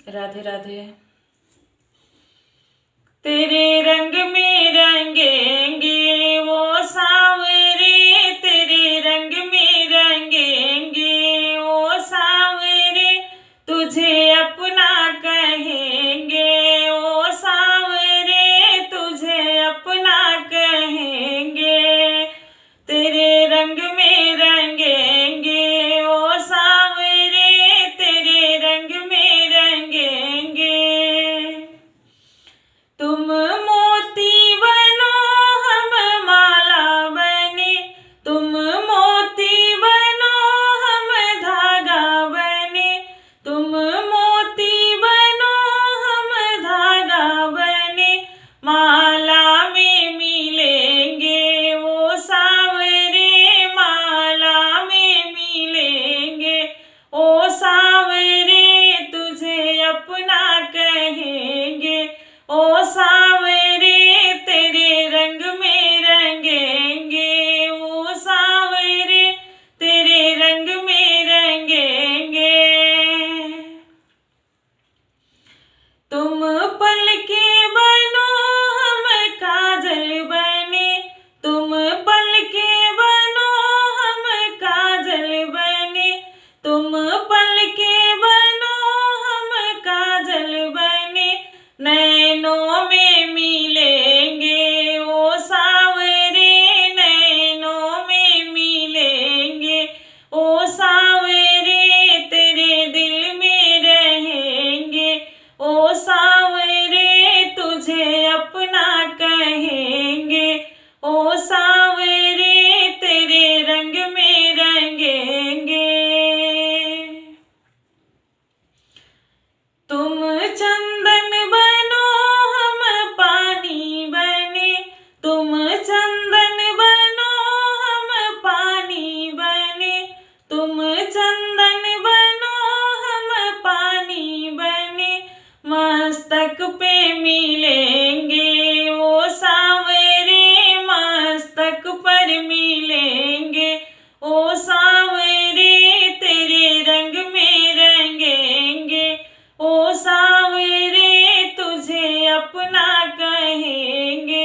राधे राधे। तेरे रंग में रंगेंगे वो सांवरे, तेरे रंग में रंगेंगे वो सांवरे, तुझे अपना कहेंगे वो सांवरे, तुझे अपना कहेंगे। तेरे रंग में रंगेंगे वो सांवरे, तेरे रंग में रंगेंगे। तुम मोती बनो हम माला बने, तुम मोती बनो हम धागा बने, तुम मोती बनो हम धागा बने, माला में मिलेंगे वो सांवरे, माला में मिलेंगे ओ सांवरे, तुझे अपना कहेंगे ओ सांवरे, तेरे रंग में रंगेंगे वो सांवरे, तेरे रंग में रंगेंगे। तुम पलके बनो हम काजल बने, तुम पलके बनो हम काजल बने, तुम पलके बनो हम काजल बने, नैनों में मिलेंगे वो सांवरे, नैनों में मिलेंगे ओ सांवरे, तेरे दिल में रहेंगे ओ सांवरे, तुझे अपना कहेंगे ओ सांवरे, तेरे रंग में रंगेंगे। तुम चंदन बनो हम पानी बने, तुम चंदन बनो हम पानी बने, तुम चंदन बनो हम पानी बने, मस्तक पे मिलेंगे वो सांवरे, मस्तक पर मिलेंगे ओ सांवरे, तेरे रंग में रंगेंगे ओ सांवरे, तुझे अपना कहेंगे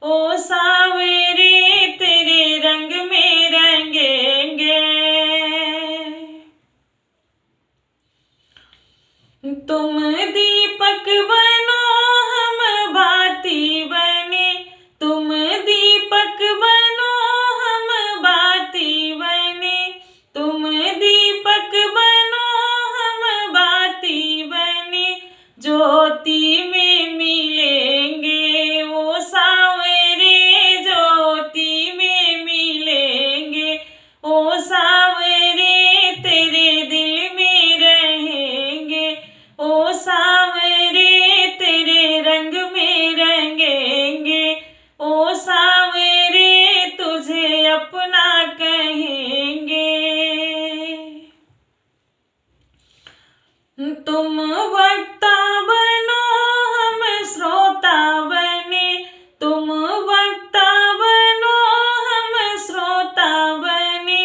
ओ सांवरे, तेरे रंग में रंगेंगे। तुम दीपक बनो हम बाती बने, तुम दीपक बनो हम बाती बने, तुम दीपक बनो हम बाती बने, ज्योति में मिलेंगे वो सांवरे, ज्योति में मिलेंगे ओ सांवरे, तेरे दिल में रहेंगे ओ सांवरे, तेरे रंग में रंगेंगे ओ सांवरे, तुझे अपना कहेंगे। तुम वक्ता बनो हम श्रोता बने, तुम वक्ता बनो हम श्रोता बने,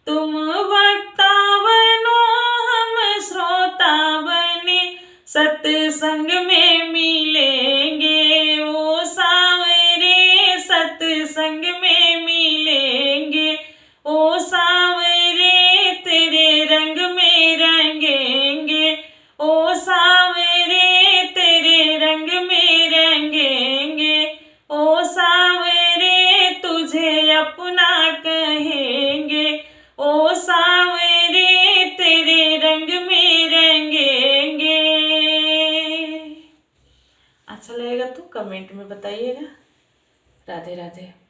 तुम वक्ता बनो हम श्रोता बने, सत्संग में मिलेंगे वो सांवरे, सत्संग में मिलेंगे ओ सांवरे, तेरे रंग में रंगेंगे ओ सांवरे, तेरे रंग में रंगेंगे ओ सांवरे, तुझे अपना कहेंगे ओ सांवरे, तेरे रंग में रंगेंगे। अच्छा लगेगा तो कमेंट में बताइएगा। राधे राधे।